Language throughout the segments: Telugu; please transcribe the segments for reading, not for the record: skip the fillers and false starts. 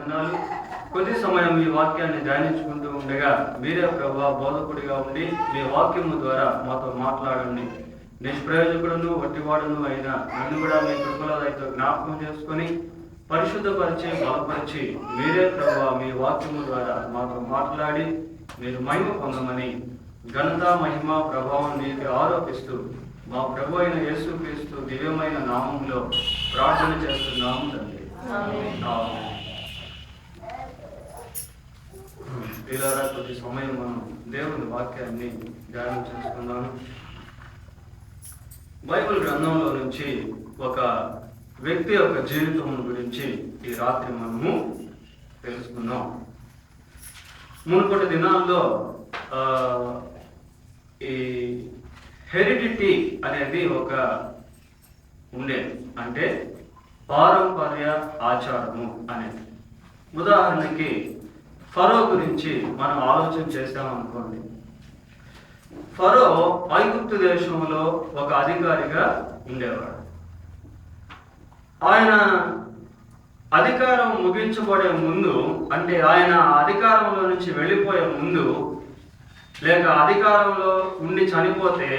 వందనాలు. కొద్ది సమయం మీ వాక్యాన్ని ధ్యానించుకుంటూ ఉండగా మీరే ప్రభువా బోధకుడిగా ఉండి మీ వాక్యము ద్వారా మాతో మాట్లాడండి. నిష్ప్రయోజకుడును వట్టివాడును అయిన నన్ను కూడా మీ కృపలో అయితే జ్ఞాపకం చేసుకొని పరిశుద్ధపరిచి బలపరిచి మీరే ప్రభువా మీ వాక్యము ద్వారా మాతో మాట్లాడి మీరు మహిమ పొందమని ఘనత మహిమ ప్రభావం నీకు ఆరోపిస్తూ మా ప్రభు అయిన యేసుక్రీస్తు దివ్యమైన నామంలో ప్రార్థన చేస్తున్నాము తండ్రి. పిల్లరా కొద్ది సమయం మనం దేవుని వాక్యాన్ని ధ్యానం చేసుకున్నాను. బైబిల్ గ్రంథంలో నుంచి ఒక వ్యక్తి యొక్క జీవితం గురించి ఈ రాత్రి మనము తెలుసుకున్నాం. మునుపటి దినాల్లో ఈ హెరిడిటీ అనేది ఒక ఉండేది, అంటే పారంపర్య ఆచారము అనేది. ఉదాహరణకి ఫరో గురించి మనం ఆలోచన చేసామనుకోండి. ఫరో ఐగుప్తు దేశంలో ఒక అధికారిగా ఉండేవాడు. ఆయన అధికారం ముగించబడే ముందు, అంటే ఆయన అధికారంలో నుంచి వెళ్ళిపోయే ముందు, లేక అధికారంలో ఉండి చనిపోతే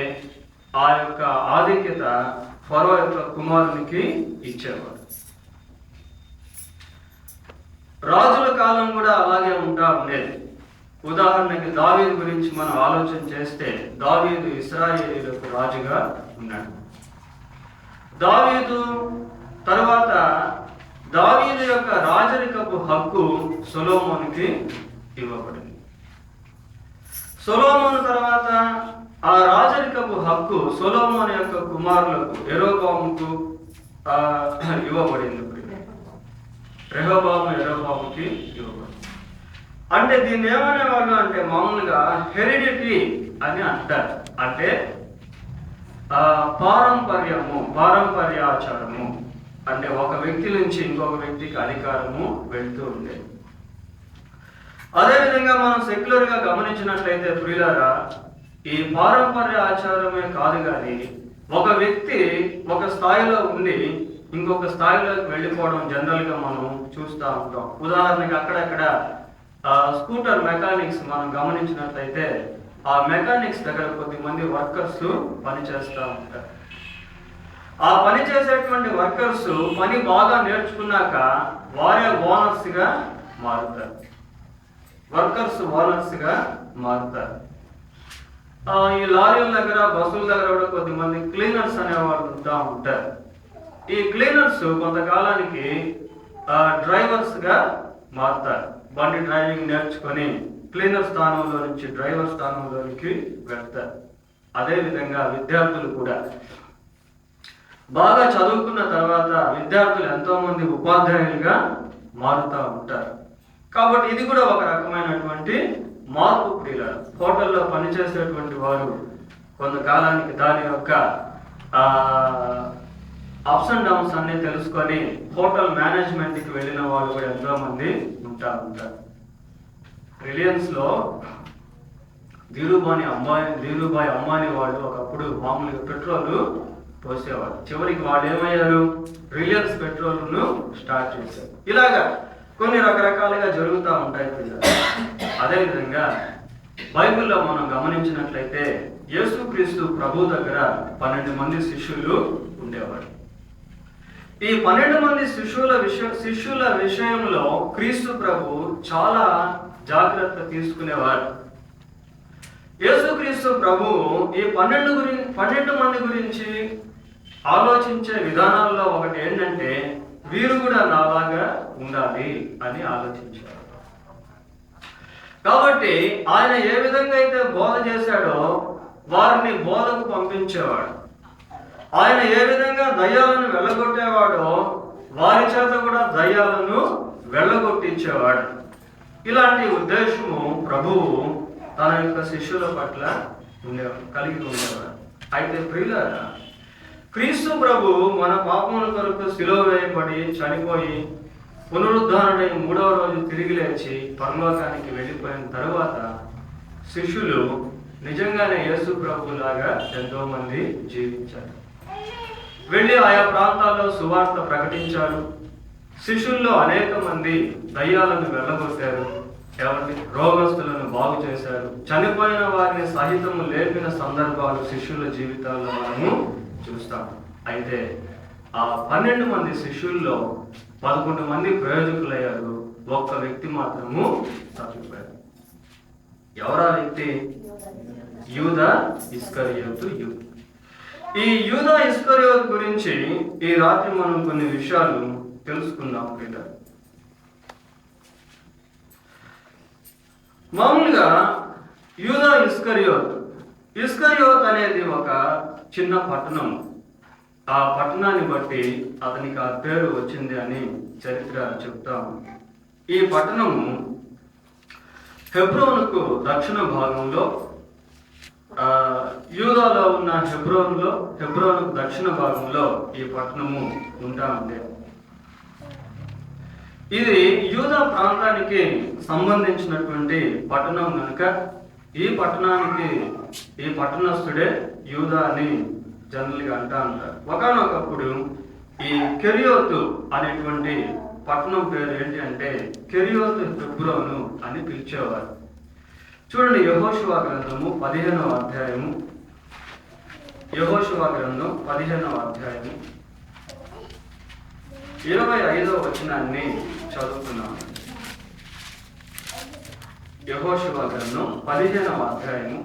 ఆ యొక్క ఆధిక్యత ఫరో యొక్క కుమారునికి ఇచ్చేవాడు. రాజుల కాలం కూడా అలాగే ఉంటా ఉండేది. ఉదాహరణకి దావీదు గురించి మనం ఆలోచన చేస్తే, దావీదు ఇశ్రాయేలీయులకు రాజుగా ఉన్నాడు. దావీదు తర్వాత దావీదు యొక్క రాజరికపు హక్కు సొలొమోనుకి ఇవ్వబడింది. సొలొమోను తర్వాత ఆ రాజరికపు హక్కు సొలొమోను యొక్క కుమారులకు యెరోబాముకు ఇవ్వబడింది. రెహబాముకి ఇవ్వబడింది. అంటే దీన్ని ఏమనేవాళ్ళు అంటే మామూలుగా హెరిడిటీ అని అంటారు. అంటే పారంపర్యాచారము, అంటే ఒక వ్యక్తి నుంచి ఇంకొక వ్యక్తికి అధికారము వెళ్తూ ఉండేది. అదేవిధంగా మనం సెక్యులర్గా గమనించినట్లయితే ప్రియులారా, ఈ పారంపర్య ఆచారమే కాదు కానీ ఒక వ్యక్తి ఒక స్థాయిలో ఉండి ఇంకొక స్థాయిలోకి వెళ్ళిపోవడం జనరల్గా మనం చూస్తూ ఉంటాం. ఉదాహరణకి అక్కడక్కడ స్కూటర్ మెకానిక్స్ మనం గమనించినట్లయితే ఆ మెకానిక్స్ దగ్గర కొద్దిమంది వర్కర్స్ పనిచేస్తూ ఉంటారు. ఆ పని చేసేటువంటి వర్కర్స్ పని బాగా నేర్చుకున్నాక వారే ఓనర్స్గా మారుతారు. వర్కర్స్ ఓనర్స్గా మారుతారు. ఈ లారీల దగ్గర, బస్సుల దగ్గర కూడా కొద్దిమంది క్లీనర్స్ అనేవాళ్ళు ఉంటా ఉంటారు. ఈ క్లీనర్స్ కొంతకాలానికి డ్రైవర్స్గా మారుతారు. బండి డ్రైవింగ్ నేర్చుకొని క్లీనర్ స్థానంలో నుంచి డ్రైవర్ స్థానంలోనికి వెళ్తారు. అదేవిధంగా విద్యార్థులు కూడా బాగా చదువుకున్న తర్వాత విద్యార్థులు ఎంతోమంది ఉపాధ్యాయులుగా మారుతూ ఉంటారు. కాబట్టి ఇది కూడా ఒక రకమైనటువంటి మార్పు క్రియ. హోటల్లో పనిచేసేటువంటి వారు కొంతకాలానికి దాని యొక్క అప్స్ అండ్ డౌన్స్ అన్ని తెలుసుకొని హోటల్ మేనేజ్మెంట్కి వెళ్ళిన వాళ్ళు కూడా ఎంతో మంది ఉంటా ఉంటారు. రిలయన్స్లో ధీరుభాయ్ అంబానీ వాళ్ళు ఒకప్పుడు మామూలుగా పెట్రోల్ పోసేవారు. చివరికి వాళ్ళు ఏమయ్యారు, రిలయన్స్ పెట్రోల్ను స్టార్ట్ చేశారు. ఇలాగా కొన్ని రకరకాలుగా జరుగుతూ ఉంటాయి. అదేవిధంగా బైబిల్లో మనం గమనించినట్లయితే యేసుక్రీస్తు ప్రభు దగ్గర 12 మంది శిష్యులు ఉండేవారు. ఈ 12 మంది శిష్యుల విషయంలో క్రీస్తు ప్రభు చాలా జాగ్రత్త తీసుకునేవారు. యేసుక్రీస్తు ప్రభు ఈ 12 మంది గురించి ఆలోచించే విధానాల్లో ఒకటి ఏంటంటే, వీరు కూడా నాలాగా ఉండాలి అని ఆలోచించారు. కాబట్టి ఆయన ఏ విధంగా అయితే బోధ చేశాడో వారిని బోధకు పంపించేవాడు. ఆయన ఏ విధంగా దయ్యాలను వెళ్ళగొట్టేవాడో వారి చేత కూడా దయ్యాలను వెళ్ళగొట్టించేవాడు. ఇలాంటి ఉద్దేశము ప్రభువు తన యొక్క శిష్యుల పట్ల కలిగి ఉండేవాడు. అయితే ప్రియులారా, క్రీస్తు ప్రభు మన పాపముల కొరకు శిలువ వేయబడి చనిపోయి పునరుద్ధరణై 3వ రోజు తిరిగి లేచి పరలోకానికి వెళ్ళిపోయిన తరువాత శిష్యులు నిజంగానే యేసు ప్రభు లాగా ఎంతో మంది జీవించారు. వెళ్ళి ఆయా ప్రాంతాల్లో సువార్త ప్రకటించారు. శిష్యుల్లో అనేక మంది దయ్యాలను వెళ్ళగొట్టారు, ఎవరిని రోగస్తులను బాగు చేశారు, చనిపోయిన వారిని సహితము లేపిన సందర్భాలు శిష్యుల జీవితాల్లో మనము చూస్తాం. అయితే ఆ 12 మంది శిష్యుల్లో 11 మంది ప్రయోజకులయ్యారు, ఒక్క వ్యక్తి మాత్రము తప్పిపోయారు. ఎవరా వ్యక్తి? యూదా ఇస్కరియోతు. ఈ యూదా ఇస్కరియోతు గురించి ఈ రాత్రి మనం కొన్ని విషయాలు తెలుసుకుందాం. మామూలుగా యూదా ఇస్కరియోత్ అనేది ఒక చిన్న పట్టణం. ఆ పట్టణాన్ని బట్టి అతనికి ఆ పేరు వచ్చింది అని చరిత్ర చెప్తాము. ఈ పట్టణము హెబ్రోనుకు దక్షిణ భాగంలో, యూదాలో ఉన్న హెబ్రోనుకు దక్షిణ భాగంలో ఈ పట్టణము ఉంటా ఉంది. ఇది యూదా ప్రాంతానికి సంబంధించినటువంటి పట్టణం కనుక ఈ పట్టణస్థుడే యూదా అని జనరల్గా అంటా ఉంటారు. ఒకనొకప్పుడు ఈ కెరియోతు అనేటువంటి పట్టణం పేరు ఏంటి అంటే కెరియోతు హెబ్రోను అని పిలిచేవారు. చూడండి, యెహోషువ గ్రంథము 15వ అధ్యాయము, యెహోషువ గ్రంథం 15వ అధ్యాయము 25వ వచనాన్ని చదువుతున్నాము. యెహోషువ గ్రంథం 15వ అధ్యాయము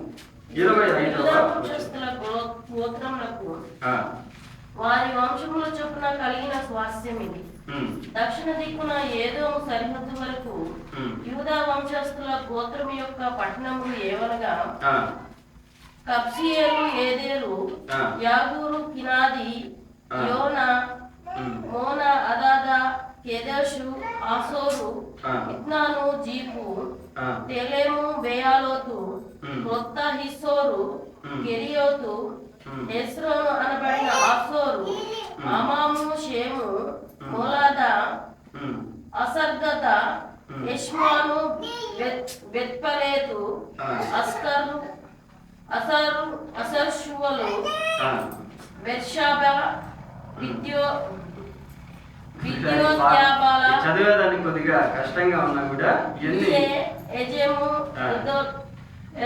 25వ గోత్రములకు వారి వంశముల చొప్పున కలిగిన స్వాస్థ్యం ఇది. దక్షిణ దిక్కున ఏదోము సరిహద్దు వరకు యూదా వంశస్థుల గోత్రం యొక్క పట్టణములు ఏవనగా కబ్సియేలు, ఏదేరు, యాగూరు, కినాది, యోనా, మోనా, అదాదా, కెదెషు, ఆసోరు, ఇత్నాను, జీపు, తెలేము, బేయాలోతు, క్రొత్త హిస్సోరు, కెరియోతు, హెస్రోను అనబడిన ఆసోరు, అమాము, షేము, మోలాదా, అసర్గత, యష్మాను, బెత్పలేతు, అసర్షువలు, బెర్షాబా, చదివేదానికి కొద్దిగా కష్టంగా ఉన్నా కూడా ఎజెము,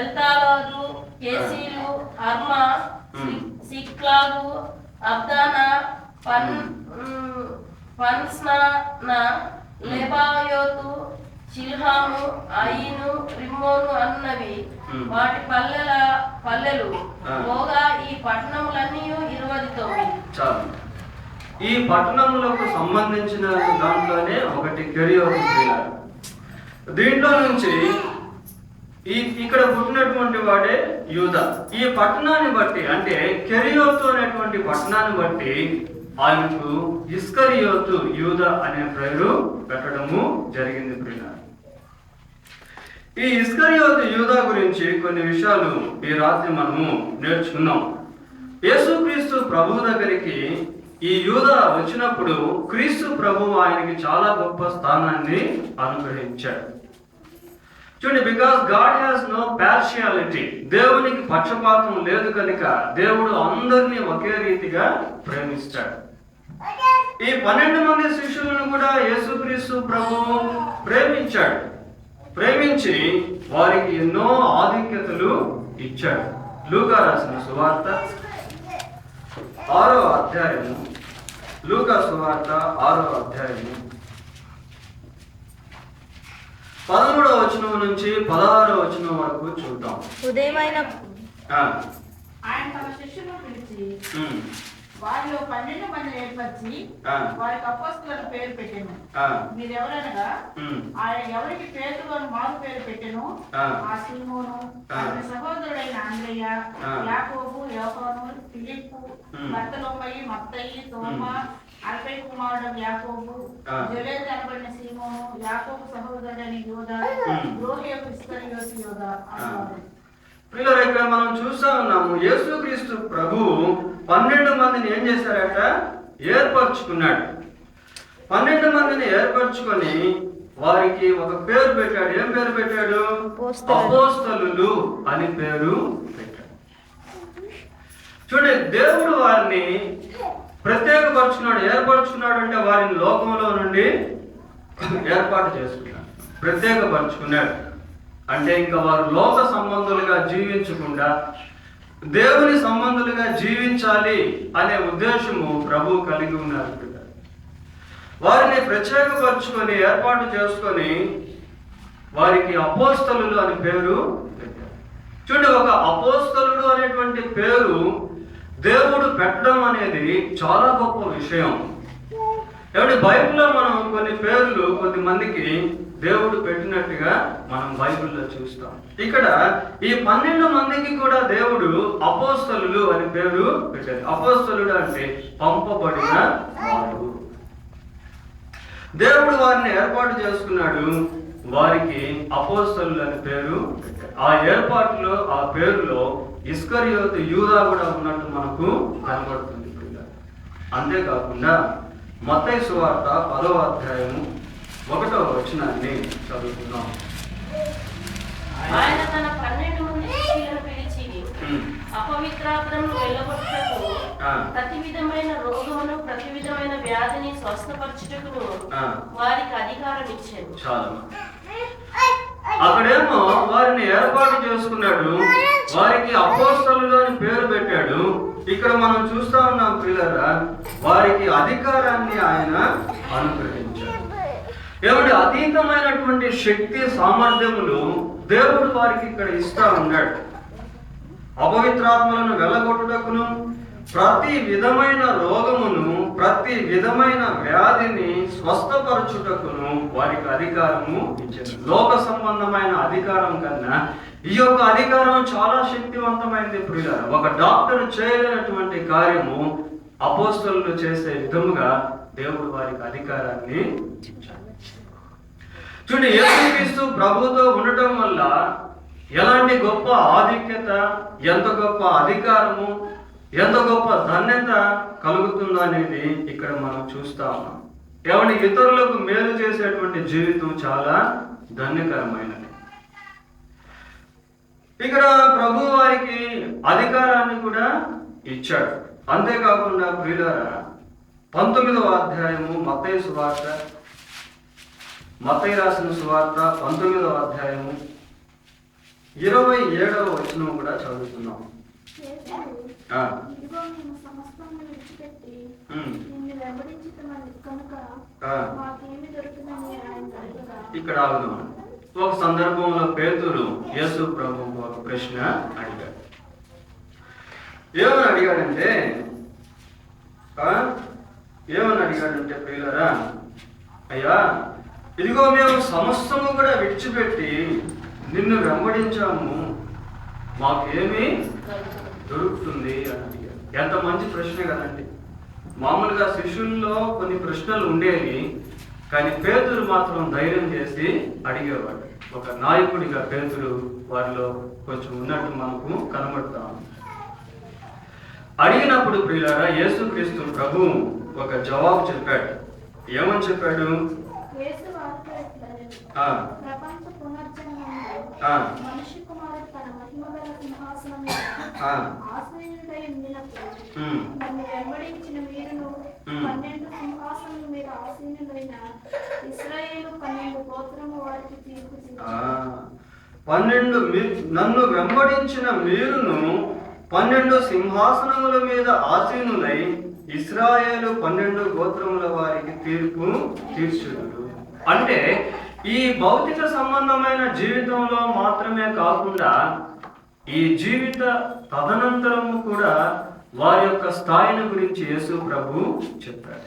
ఎల్తాలోదు, కేసీలు, అర్మా, సిక్లాగు, అబ్దానా, పన్స్నా, లెబాయోతు, షిల్హాము, అయీను, రిమ్మోను అన్నవి వాటి పల్లెలు పోగా ఈ పట్టణములన్నీ 29. చాలు. ఈ పట్టణములకు సంబంధించిన దాంట్లోనే ఒకటి కెరియోతు. దీంట్లో నుంచి ఇక్కడ పుట్టినటువంటి వాడే యూదా. ఈ పట్టణాన్ని బట్టి అంటే కెరియోతు అనేటువంటి పట్టణాన్ని బట్టి ఆయనకు ఇస్కరియోతు యూదా అనే పేరు పెట్టడము జరిగింది. ఈ ఇస్కరియోతు యూదా గురించి కొన్ని విషయాలు ఈ రాత్రి మనము నేర్చుకున్నాం. యేసుక్రీస్తు ప్రభు దగ్గరికి ఈ యూదా వచ్చినప్పుడు క్రీస్తు ప్రభువు ఆయనకి చాలా గొప్ప స్థానాన్ని అనుగ్రహించాడు. చూడండి, because God has no partiality, దేవునికి పక్షపాతం లేదు కనుక దేవుడు అందరినీ ఒకే రీతిగా ప్రేమిస్తాడు. ఈ 12 మంది శిష్యులను కూడా యేసుక్రీస్తు ప్రభువు ప్రేమించాడు. ప్రేమించి వారికి ఎన్నో ఆధిక్యతలు ఇచ్చాడు. లూకా రాసిన సువార్త 6వ అధ్యాయము, లూకా సువార్త 6వ అధ్యాయము 13వ వచనం నుంచి 16వ వచనం వరకు చూద్దాం. ఉదయమైన ఆయన తన శిష్యులను పిలిచి వారిలో 12 మంది ఏర్పరిచి వారికి అపోస్తలుల పేరు పెట్టెను. మీరెవరనగా ఆయన ఎవరికి పేతురును మారు పేరు పెట్టెను ఆ సీమోను, అతని సహోదరుడైన ఆంద్రెయ, యాకోబు, యోహాను, ఫిలిప్పు, బర్తలోమయి, మత్తయి, తోమా, అల్ఫై కుమారుడు యాకోబు, జోలేసు అనబడిన సీమోను, యాకోబు సహోదరుడైన యూదా, ద్రోహియకు ఇస్కరియోతు యూదా అన్నారు. పిల్లలు, ఇక్కడ మనం చూస్తా ఉన్నాము యేసుక్రీస్తు ప్రభువు 12 మందిని ఏం చేశారట? ఏర్పరచుకున్నాడు. 12 మందిని ఏర్పరచుకొని వారికి ఒక పేరు పెట్టాడు. ఏం పేరు పెట్టాడు? అపోస్తలులు అని పేరు పెట్టాడు. చూడండి, దేవుడు వారిని ప్రత్యేకపరుచుకున్నాడు. ఏర్పరచుకున్నాడు అంటే వారిని లోకంలో నుండి ఏర్పాటు చేసుకున్నాడు, ప్రత్యేకపరుచుకున్నాడు. అంటే ఇంకా వారు లోక సంబంధులుగా జీవించకుండా దేవుని సంబంధులుగా జీవించాలి అనే ఉద్దేశము ప్రభు కలిగి ఉన్నారు. వారిని ప్రత్యేకపరుచుకొని ఏర్పాటు చేసుకొని వారికి అపోస్తలులు అని పేరు పెట్టారు. చూడండి, ఒక అపోస్తలుడు అనేటువంటి పేరు దేవుడు పెట్టడం అనేది చాలా గొప్ప విషయం. ఏమంటే బైబిల్లో మనం కొన్ని పేర్లు కొద్దిమందికి దేవుడు పెట్టినట్టుగా మనం బైబిల్లో చూస్తాం. ఇక్కడ ఈ 12 మందికి కూడా దేవుడు అపోస్తలులు అని పేరు పెట్టారు. అపోస్తలుడు అంటే పంపబడిన వారు. దేవుడు వారిని ఏర్పాటు చేసుకున్నాడు, వారికి అపోస్తలులు అని పేరు పెట్టారు. ఆ ఏర్పాటులో, ఆ పేరులో ఇస్కరియోతు యూదా కూడా ఉన్నట్టు మనకు కనబడుతుంది. అంతేకాకుండా మత్తయి సువార్త 10వ అధ్యాయము 1వ వచనాన్ని చదువుకుందాం. ఆయన తన 12 మంది శిష్యులను పిలిచి అపవిత్రాత్మను వెళ్ళగొట్టుటకు, ప్రతి విధమైన రోగమును, ప్రతి విధమైన వ్యాధిని స్వస్థపరచుటకును వారికి అధికారం ఇచ్చాడు. చాలా అక్కడేమో వారిని ఏర్పాటు చేసుకున్నాడు, వారికి అపోస్తలులు అని పేరు పెట్టాడు. ఇక్కడ మనం చూస్తా ఉన్నాం పిల్లరా, వారికి అధికారాన్ని ఆయన అనుగ్రహించాడు. ఏమంటే అతీతమైనటువంటి శక్తి సామర్థ్యములు దేవుడు వారికి ఇక్కడ ఇస్తా ఉన్నాడు. అపవిత్రాత్మలను వెళ్ళగొట్టుటకును, ప్రతి విధమైన రోగమును, ప్రతి విధమైన వ్యాధిని స్వస్థపరచుటకును వారికి అధికారము ఇచ్చారు. లోక సంబంధమైన అధికారం కన్నా ఈ యొక్క అధికారం చాలా శక్తివంతమైనది ప్రియులారా. ఒక డాక్టర్ చేయలేనటువంటి కార్యము అపోస్తలులు చేసే విధముగా దేవుడు వారికి అధికారాన్ని ఇచ్చాడు. చూడండి, యేసుక్రీస్తు ప్రభుతో ఉండటం వల్ల ఎలాంటి గొప్ప ఆధిక్యత, ఎంత గొప్ప అధికారము, ఎంత గొప్ప ధన్యత కలుగుతుందో అనేది ఇక్కడ మనం చూస్తా ఉన్నాం. ఏమంటే ఇతరులకు మేలు చేసేటువంటి జీవితం చాలా ధన్యకరమైనది. ఇక్కడ ప్రభు వారికి అధికారాన్ని కూడా ఇచ్చాడు. అంతేకాకుండా ప్రియులారా, 19వ అధ్యాయము మత్తయి సువార్త, మత్తయి రాసిన సువార్త 19వ అధ్యాయము 27వ వచనం కూడా చదువుతున్నాం. ఇక్కడ ఆగుదాం. ఒక సందర్భంలో పేతురు యేసు ప్రభువుకు ఒక ప్రశ్న అడిగాడు. ఏమని అడిగాడంటే ప్రియులారా, అయ్యా ఇదిగో మేము సమస్తము కూడా విడిచిపెట్టి నిన్ను వెంబడించాము, మాకేమీ దొరుకుతుంది అని అడిగాడు. ఎంత మంచి ప్రశ్న కదండి. మామూలుగా శిష్యుల్లో కొన్ని ప్రశ్నలు ఉండేవి, కానీ పేతురు మాత్రం ధైర్యం చేసి అడిగేవాడు. ఒక నాయకుడిగా పేతురు వారిలో కొంచెం ఉన్నట్టు మనకు కనబడతాం. అడిగినప్పుడు ప్రియులారా, యేసుక్రీస్తు ప్రభు ఒక జవాబు చెప్పాడు. ఏమని చెప్పాడు? నన్ను వెంబడించిన మీరును 12 సింహాసనముల మీద ఆసీనులై ఇశ్రాయేలు 12 గోత్రముల వారికి తీర్పు తీర్చుడు. అంటే ఈ భౌతిక సంబంధమైన జీవితంలో మాత్రమే కాకుండా ఈ జీవిత తదనంతరము కూడా వారి యొక్క స్థాయిని గురించి యేసు ప్రభు చెప్పాడు.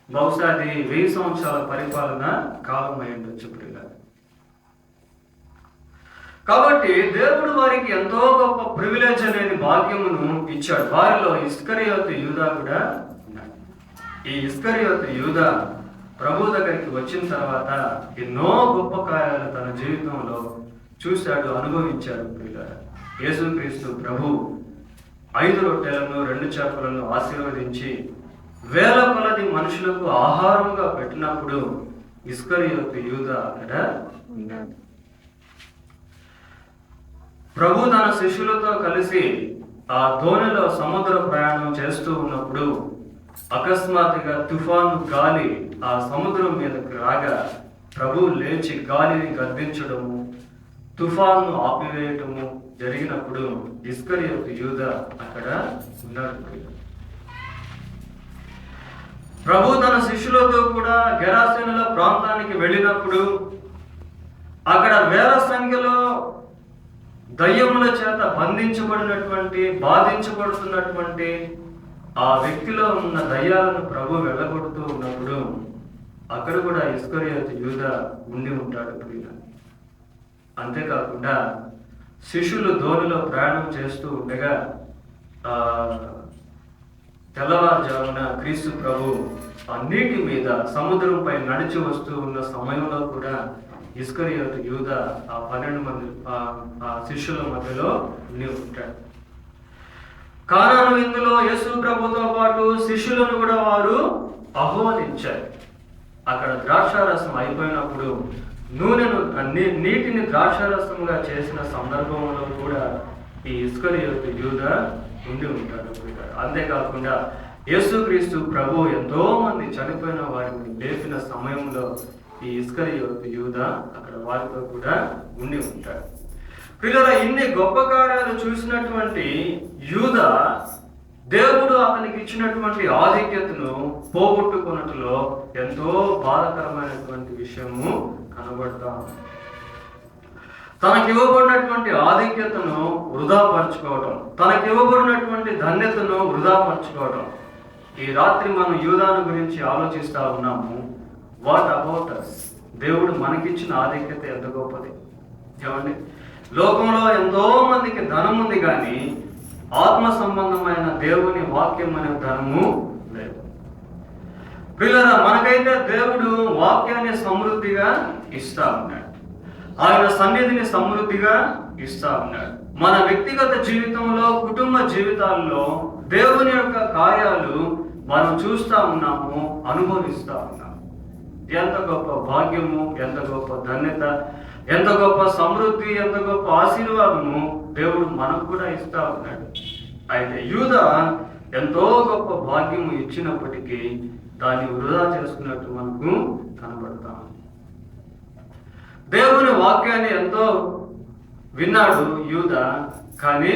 బహుశా అది 1000 సంవత్సరాల పరిపాలన కాలం అయి ఉండొచ్చు. కాబట్టి దేవుడు వారికి ఎంతో గొప్ప ప్రివిలేజ్ అనేది భాగ్యమును ఇచ్చాడు. వారిలో ఇస్కరియోతు యూదా కూడా ఉన్నాడు. ఈ ఇస్కరియోతు యూదా ప్రభు దగ్గరికి వచ్చిన తర్వాత ఎన్నో గొప్ప కార్యాలు తన జీవితంలో చూశాడు, అనుభవించాడు. యేసుక్రీస్తు ప్రభు 5 రొట్టెలను 2 చేపలను ఆశీర్వదించి వేల కొలది మనుషులకు ఆహారంగా పెట్టినప్పుడు ఇస్కరియోతు యూదా అక్కడ ఉన్నాడు. ప్రభు తన శిష్యులతో కలిసి ఆ దోణిలో సముద్ర ప్రయాణం చేస్తూ ఉన్నప్పుడు అకస్మాత్తుగా తుఫాను గాలి ఆ సముద్రం మీదకి రాగా ప్రభువు లేచి గాలిని గద్దించడము, తుఫాను ఆపివేయటము జరిగినప్పుడు ఇస్కరియోతు యూదా అక్కడ ఉన్నాడు. ప్రభు తన శిష్యులతో కూడా గెరాసేనుల ప్రాంతానికి వెళ్ళినప్పుడు అక్కడ వేల సంఖ్యలో దయ్యముల చేత బాధించబడుతున్నటువంటి ఆ వ్యక్తిలో ఉన్న దయ్యాలను ప్రభు వెళ్ళగొడుతూ ఉన్నప్పుడు అక్కడ కూడా ఇస్కరియోతు యూదా ఉండి ఉంటాడు. అంతేకాకుండా శిష్యులు దోణిలో ప్రయాణం చేస్తూ ఉండగా తెల్లవారుజామున క్రీస్తు ప్రభు ఆ నీటి మీద సముద్రంపై నడిచి వస్తూ ఉన్న సమయంలో కూడా ఇస్కరియోతు యూదా ఆ 12 మంది ఆ శిష్యుల మధ్యలో ఉండి ఉంటాడు. కానాను విందులో యేసు ప్రభుతో పాటు శిష్యులను కూడా వారు ఆహ్వానించారు. అక్కడ ద్రాక్షారసం అయిపోయినప్పుడు నీటిని ద్రాక్షారసంగా చేసిన సందర్భంలో కూడా ఈ ఇస్కరియోతు యూదా ఉండి ఉంటాడు. అంతేకాకుండా యేసుక్రీస్తు ప్రభు ఎంతో మంది చనిపోయిన వారిని లేపిన సమయంలో ఈ ఇస్కరియోతు యూదా అక్కడ వారితో కూడా ఉండి ఉంటాడు. పిల్లల ఇన్ని గొప్ప కార్యాలు చూసినటువంటి యూదా దేవుడు అతనికి ఇచ్చినటువంటి ఆధిక్యతను పోగొట్టుకున్నట్లో ఎంతో బాధాకరమైనటువంటి విషయము కనబడతాం. తనకి ఇవ్వబడినటువంటి ఆధిక్యతను వృధాపరచుకోవడం, తనకి ఇవ్వబడినటువంటి ధన్యతను వృధాపరచుకోవడం. ఈ రాత్రి మనం యూదాను గురించి ఆలోచిస్తా ఉన్నాము. What about us? దేవుడు మనకిచ్చిన ఆధిక్యత ఎంత గొప్పది ఏమండి. లోకంలో ఎంతో మందికి ధనం ఉంది, కానీ ఆత్మ సంబంధమైన దేవుని వాక్యం అనే ధనము లేదు. పిల్లరా, మనకైతే దేవుడు వాక్యాన్ని సమృద్ధిగా ఇస్తా ఉన్నాడు. ఆయన సన్నిధిని సమృద్ధిగా ఇస్తా ఉన్నాడు. మన వ్యక్తిగత జీవితంలో, కుటుంబ జీవితాల్లో దేవుని యొక్క కార్యాలు మనం చూస్తా ఉన్నాము, అనుభవిస్తా ఉన్నాము. ఎంత గొప్ప భాగ్యము, ఎంత గొప్ప ధన్యత, ఎంత గొప్ప సమృద్ధి, ఎంత గొప్ప ఆశీర్వాదము దేవుడు మనకు కూడా ఇస్తా ఉన్నాడు. అయితే యూదా ఎంతో గొప్ప భాగ్యము ఇచ్చినప్పటికీ దాన్ని వృధా చేసుకున్నట్టు మనకు కనబడతాం. దేవుని వాక్యాన్ని ఎంతో విన్నాడు యూదా, కానీ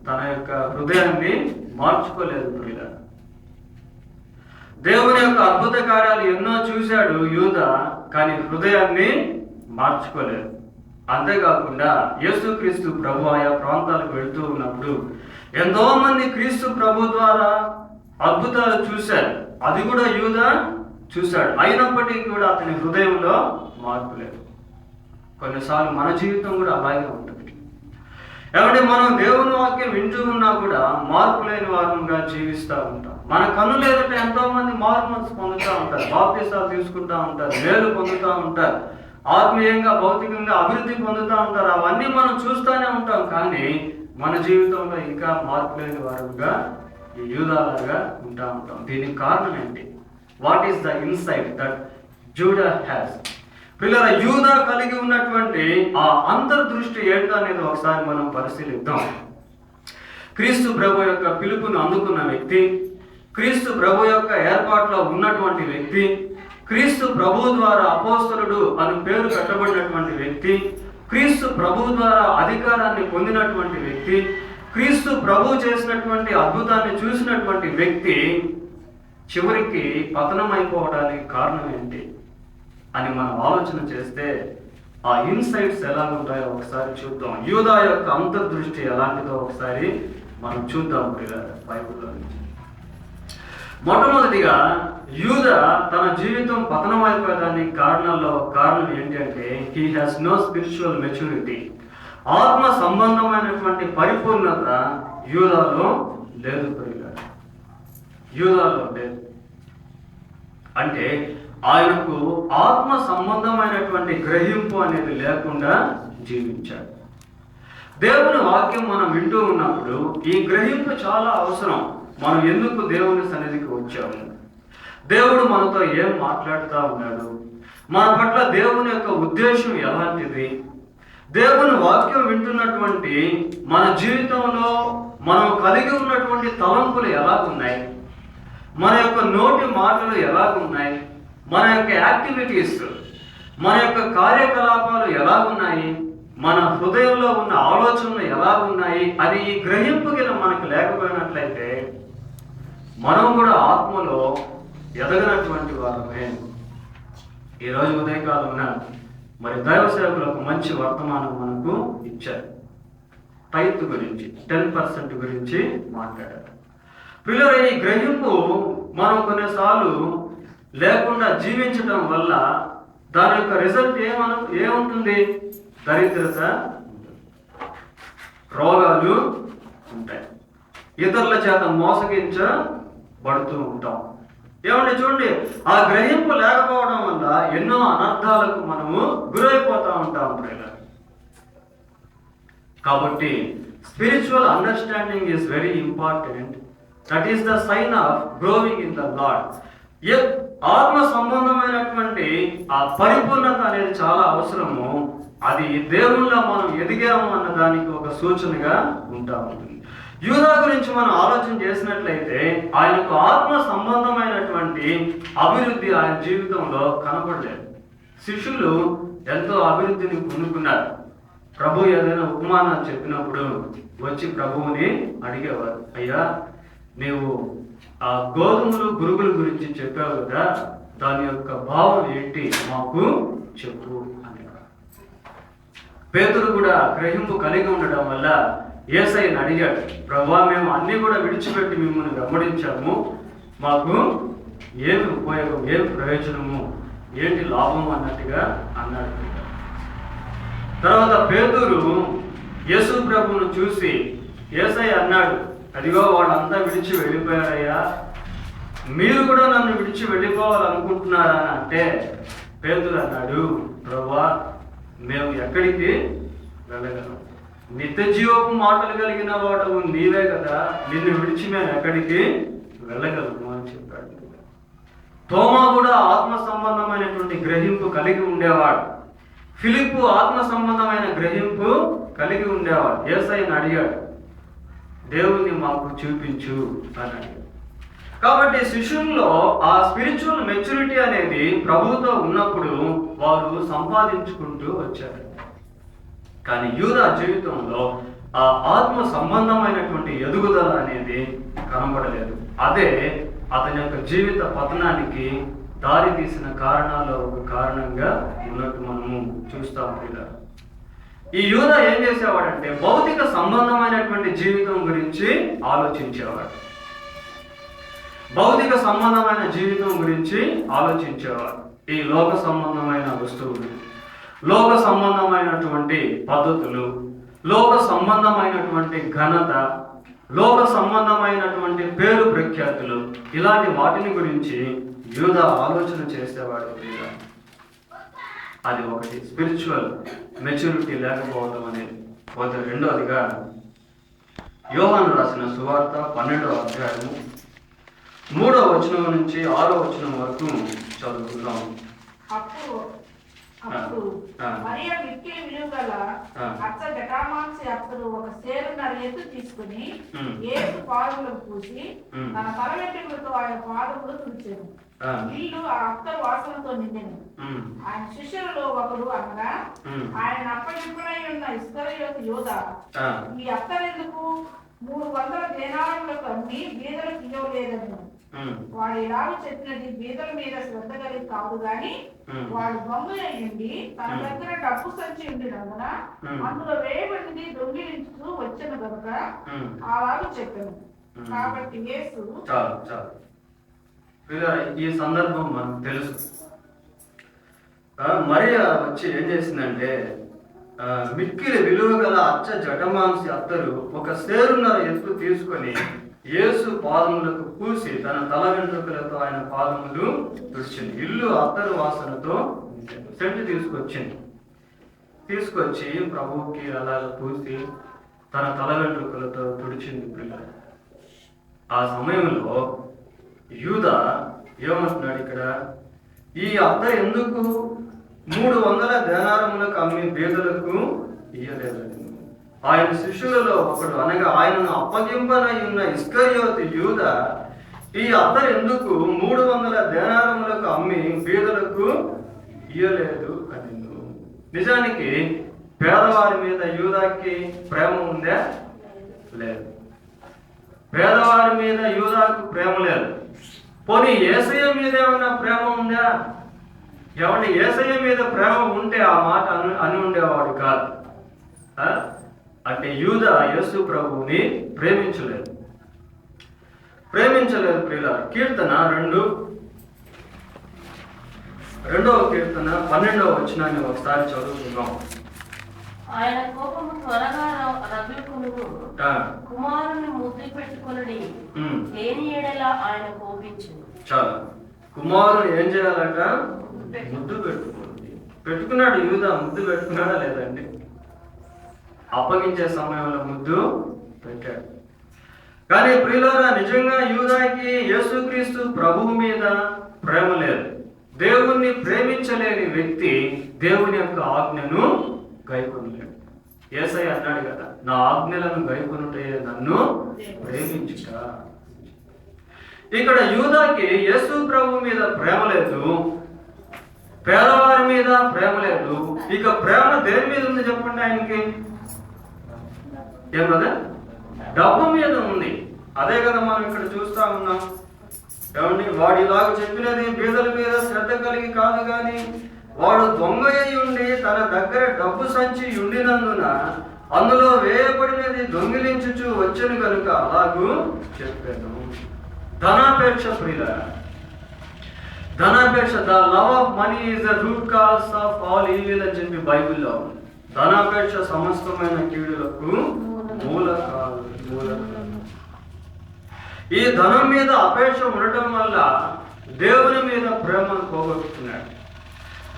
తన యొక్క హృదయాన్ని మార్చుకోలేదు. ప్రియులారా, దేవుని యొక్క అద్భుత కార్యాలు ఎన్నో చూశాడు యూదా, కానీ హృదయాన్ని మార్చుకోలేదు. అంతేకాకుండా యేసుక్రీస్తు ప్రభు ఆయా ప్రాంతాలకు వెళ్తూ ఉన్నప్పుడు ఎంతో మంది క్రీస్తు ప్రభు ద్వారా అద్భుతాలు చూశారు. అది కూడా యూదా చూశాడు. అయినప్పటికీ కూడా అతని హృదయంలో మార్పు లేదు. కొన్నిసార్లు మన జీవితం కూడా అలాగే ఉంటుంది. ఏమంటే మనం దేవుని వాక్యం వింటూ ఉన్నా కూడా మార్పు లేని వారంగా జీవిస్తూ ఉంటాం. మన కన్నులు ఎదుట ఎంతో మంది మార్పు పొందుతూ ఉంటారు, బాప్తిసాలు తీసుకుంటూ ఉంటారు, మేలు పొందుతూ ఉంటారు, ఆత్మీయంగా భౌతికంగా అభివృద్ధి పొందుతూ ఉంటారు. అవన్నీ మనం చూస్తూనే ఉంటాం, కానీ మన జీవితంలో ఇంకా మార్పు లేని వారుగా ఈ యూదాలాగా ఉంటా ఉంటాం. దీనికి కారణం ఏంటి? What is the insight that JUDA has? పిల్లల, యూదా కలిగి ఉన్నటువంటి ఆ అంతర్దృష్టి ఏంటో అనేది ఒకసారి మనం పరిశీలిద్దాం. క్రీస్తు ప్రభు యొక్క పిలుపును అందుకున్న వ్యక్తి, క్రీస్తు ప్రభు యొక్క ఏర్పాటులో ఉన్నటువంటి వ్యక్తి, క్రీస్తు ప్రభు ద్వారా అపోస్తలుడు అని పేరు పెట్టబడినటువంటి వ్యక్తి, క్రీస్తు ప్రభు ద్వారా అధికారాన్ని పొందినటువంటి వ్యక్తి, క్రీస్తు ప్రభు చేసినటువంటి అద్భుతాన్ని చూసినటువంటి వ్యక్తి చివరికి పతనమైపోవడానికి కారణం ఏంటి అని మనం ఆలోచన చేస్తే ఆ ఇన్సైట్స్ ఎలా ఉంటాయో ఒకసారి చూద్దాం. యూదా యొక్క అంతర్దృష్టి ఎలాంటిదో ఒకసారి మనం చూద్దాం బైబిల్లో నుంచి. మొట్టమొదటిగా యూదా తన జీవితం పతనం అయిపోయేదానికి కారణం ఏంటి అంటే he has no spiritual maturity. ఆత్మ సంబంధమైనటువంటి పరిపూర్ణత యూదాలో లేదు. యూదాలో లేదు అంటే ఆయనకు ఆత్మ సంబంధమైనటువంటి గ్రహింపు అనేది లేకుండా జీవించాడు. దేవుని వాక్యం మనం వింటూ ఉన్నప్పుడు ఈ గ్రహింపు చాలా అవసరం. మనం ఎందుకు దేవుని సన్నిధికి వచ్చాము, దేవుడు మనతో ఏం మాట్లాడుతూ ఉన్నాడు, మన పట్ల దేవుని యొక్క ఉద్దేశం ఎలాంటిది, దేవుని వాక్యం వింటున్నటువంటి మన జీవితంలో మనం కలిగి ఉన్నటువంటి తలంపులు ఎలాగున్నాయి, మన యొక్క నోటి మాటలు ఎలాగున్నాయి, మన యొక్క యాక్టివిటీస్, మన యొక్క కార్యకలాపాలు ఎలాగున్నాయి, మన హృదయంలో ఉన్న ఆలోచనలు ఎలాగున్నాయి, అది ఈ గ్రహింపుగిన మనకు లేకపోయినట్లయితే మనం కూడా ఆత్మలో ఎదగనటువంటి వారమే. ఈరోజు ఉదయకాలంలో మరి దైవ సేవకులకు మంచి వర్తమానం మనకు ఇచ్చారు. టైత్ గురించి 10% గురించి మాట్లాడారు. పిల్లలు, ఈ గ్రహింపు మనం కొన్నిసార్లు లేకుండా జీవించడం వల్ల దాని యొక్క రిజల్ట్ ఏముంటుంది? దరిద్రత, రోగాలు ఉంటాయి, ఇతరుల చేత మోసగించబడుతూ ఉంటాం. ఏమంటే చూడండి, ఆ గ్రహింపు లేకపోవడం వల్ల ఎన్నో అనర్థాలకు మనము గురైపోతూ ఉంటాం. కాబట్టి spiritual understanding is very important. That is the sign of growing in the Lord. ఆత్మ సంబంధమైనటువంటి ఆ పరిపూర్ణత అనేది చాలా అవసరము. అది దేవుళ్ళ మనం ఎదిగాము అన్న దానికి ఒక సూచనగా ఉంటా ఉంటుంది. యూదా గురించి మనం ఆలోచన చేసినట్లయితే ఆయనకు ఆత్మ సంబంధమైనటువంటి అభివృద్ధి ఆయన జీవితంలో కనపడలేదు. శిష్యులు ఎంతో అభివృద్ధిని పొందుకున్నారు. ప్రభు ఏదైనా ఉపమానాలు చెప్పినప్పుడు వచ్చి ప్రభువుని అడిగేవారు, అయ్యా నీవు ఆ గోధుమలు గురుగుల గురించి చెప్పావు కదా, దాని యొక్క భావం ఏంటి మాకు చెప్పు అని. పేతురు కూడా గ్రహింపు కలిగి ఉండడం వల్ల యేసయ్యను అడిగాడు, ప్రభువా మేము అన్నీ కూడా విడిచిపెట్టి మిమ్మల్ని వెంబడించాము, మాకు ఏమి ఉపయోగం, ఏమి ప్రయోజనము, ఏంటి లాభం అన్నట్టుగా అన్నాడు. తర్వాత పేతురు యేసు ప్రభువును చూసి యేసయ్య అన్నాడు, అదిగో వాళ్ళంతా విడిచి వెళ్ళిపోయారయ్యా, మీరు కూడా నన్ను విడిచి వెళ్ళిపోవాలనుకుంటున్నారా అని అంటే పేతురు అన్నాడు, ప్రభువా మేము ఎక్కడికి వెళ్ళగలం, నిత్య జీవపు మాటలు కలిగిన వాడు నీవే కదా, నిన్ను విడిచి మేము ఎక్కడికి వెళ్ళగలము అని చెప్పాడు. తోమా కూడా ఆత్మ సంబంధమైనటువంటి గ్రహింపు కలిగి ఉండేవాడు. ఫిలిప్పు ఆత్మ సంబంధమైన గ్రహింపు కలిగి ఉండేవాడు. యేసయ్యను అడిగాడు, దేవుణ్ణి మాకు చూపించు అని అడిగాడు. కాబట్టి శిష్యుల్లో ఆ స్పిరిచువల్ మెచ్యూరిటీ అనేది ప్రభువుతో ఉన్నప్పుడు వారు సంపాదించుకుంటూ వచ్చారు. కానీ యూదా జీవితంలో ఆ ఆత్మ సంబంధమైనటువంటి ఎదుగుదల అనేది కనబడలేదు. అదే అతని యొక్క జీవిత పతనానికి దారి తీసిన కారణాల్లో ఒక కారణంగా ఉన్నట్టు మనము చూస్తాం. ఈ యూదా ఏం చేసేవాడంటే భౌతిక సంబంధమైనటువంటి జీవితం గురించి ఆలోచించేవాడు. భౌతిక సంబంధమైన జీవితం గురించి ఆలోచించేవాడు. ఈ లోక సంబంధమైన వస్తువులు, లోక సంబంధమైనటువంటి పద్ధతులు, లోక సంబంధమైనటువంటి ఘనత, లోక సంబంధమైనటువంటి పేరు ప్రఖ్యాతులు, ఇలాంటి వాటిని గురించి యూదా ఆలోచన చేసేవాడు. అది ఒకటి స్పిరిచువల్ మెచ్యూరిటీ లేకపోవడం అనేది. రెండవదిగా యోహాను రాసిన సువార్త 12వ అధ్యాయము 3వ వచనం నుంచి 6వ వచనం వరకు చదువుకుందాం. అప్పుడు మరియ మిక్కిలి విలువగల అచ్చ జటామాంసి అత్తరు ఒక సేరున్నర ఎత్తు తీసుకుని యేసు పాదములకు పూసి తన తల వెంట్రుకలతో ఆయన పాదములు తుడిచెను. ఇల్లు ఆ అత్తరు వాసనతో నిండెను. ఆయన శిష్యులలో ఒకడు అనగా ఆయన అప్పగింపునై ఉన్న ఇస్కరియోతు యూదా, ఈ అత్తరెందుకు 300 దేనారములకు అమ్మి బీదలకు ఇవ్వలేదని. వాడు ఇలాగ చెప్పినది బీదల మీద శ్రద్ధ కలిగి కాదు గాని, వాడు దొంగ అయ్యింది తన దగ్గర డబ్బు సంచి ఉండినందున అందులో వేయబడింది దొంగిలించుతూ వచ్చాను కనుక అలాగ చెప్పాను. కాబట్టి యేసు ఈ సందర్భం మనకు తెలుసు. మరియ వచ్చి ఏం చేసిందంటే మిక్కిలి విలువ గల అచ్చ జటమాంసి అత్తరు ఒక సేరున్నర ఎత్తు తీసుకొని యేసు పాదములకు పూసి తన తల వెంట్రుకలతో ఆయన పాదములు తుడిచింది. ఇల్లు అత్తరు వాసనతో సెంటు తీసుకొచ్చి ప్రభువుకి అలా పూసి తన తల వెంట్రుకలతో తుడిచింది పిల్లలు. ఆ సమయంలో యూదా ఏమంటున్నాడు ఇక్కడ, ఈ అత్త ఎందుకు 300 దేనారములకు అమ్మి బీదలకు ఇయ్యలేదని. ఆయన శిష్యులలో ఒకడు, అనగా ఆయనను అప్పగింపనై ఉన్న ఇస్కరియోతు యూద ఈ అతను ఎందుకు 300 దేనారములకు అమ్మి బీదలకు ఇయ్యలేదు అని. నిజానికి పేదవారి మీద యూదాకి ప్రేమ ఉందా? లేదు. పేదవారి మీద యూదాకు ప్రేమ లేదు. పోనీ యేసయ్య మీద ఏమన్నా ప్రేమ ఉందా? ఏమంటే యేసయ్య మీద ప్రేమ ఉంటే ఆ మాట అని ఉండేవాడు కాదు. అంటే యూద యేసు ప్రభువుని ప్రేమించలేదు ప్రియులారా. కీర్తన 2వ కీర్తన 12వ వచనాన్ని ఒకసారి చదువుకుందాం. ఆయన కోపము త్వరగా రగులుకొనును, కుమారుని ముద్దు పెట్టుకొనుడి, లేని ఎడల ఆయన కోపించును. చాలా కుమారుని ఏం చేయాలట? ముద్దు పెట్టుకున్నాడు. యూదా ముద్దు పెట్టుకున్నాడా లేదండి? అప్పగించే సమయంలో ముద్దు పెట్టాడు. కానీ ప్రియులారా, నిజంగా యూదాకి యేసుక్రీస్తు ప్రభువు మీద ప్రేమ లేదు. దేవుణ్ణి ప్రేమించలేని వ్యక్తి దేవుని యొక్క ఆజ్ఞను గైకొనలేడు. యేసయ్య అన్నాడు కదా, నా ఆజ్ఞలను గైకొనుటే నన్ను ప్రేమించుట. ఇక్కడ యూదాకి యేసు ప్రభు మీద ప్రేమ లేదు, పేదవారి మీద ప్రేమ లేదు. ఇక ప్రేమ దేని మీద ఉంది చెప్పండి ఆయనకి? ఏం కదా? డబ్బు మీద ఉంది. అదే కదా మనం ఇక్కడ చూస్తా ఉన్నాం. ఏమండి, వాడు ఇలాగ చెప్పినది బీదల మీద శ్రద్ధ కలిగి కాదు, కానీ వాడు దొంగ అయి ఉండి తన దగ్గర డబ్బు సంచి ఉండినందున అందులో వేయబడినది దొంగిలించుచు వచ్చను కనుక అలాగూ చెప్పాను. ధనాపేక్ష ప్రియుల, ధనాపేక్ష, the love of money is the root cause of all evil అని చెప్పి బైబిల్లో. ధనాపేక్ష సమస్తమైన కీడులకు మూల కాదు. ఈ ధనం మీద అపేక్ష ఉండటం వల్ల దేవుని మీద ప్రేమను పోగొట్టుకున్నాడు,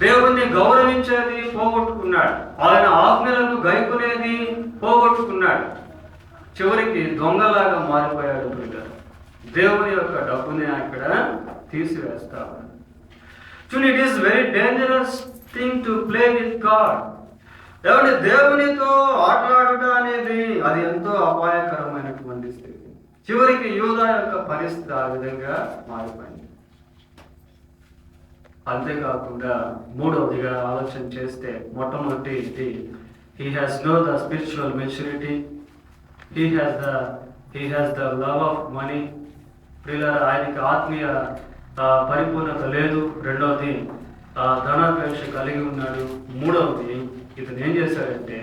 దేవుణ్ణి గౌరవించేది పోగొట్టుకున్నాడు, ఆయన ఆజ్ఞలను గైకునేది పోగొట్టుకున్నాడు. చివరికి దొంగలాగా మారిపోయాడు. దేవుని యొక్క డబ్బుని అక్కడ తీసివేస్తాడు. చూడండి, it is very dangerous thing to play with God. దేవునితో ఆటలాడుట అనేది అది ఎంతో అపాయకరమైనటువంటి స్థితి. చివరికి యూదా యొక్క పరిస్థితి ఆ విధంగా మారిపోయింది. అంతేకాకుండా మూడవదిగా ఆలోచన చేస్తే, మొట్టమొదటి, he has no the spiritual maturity, he has the love of money. ప్రియులారా, ఆయనకి ఆత్మీయ పరిపూర్ణత లేదు. రెండవది, ధనాపేక్ష కలిగి ఉన్నాడు. మూడవది, ఇతను ఏం చేశాడంటే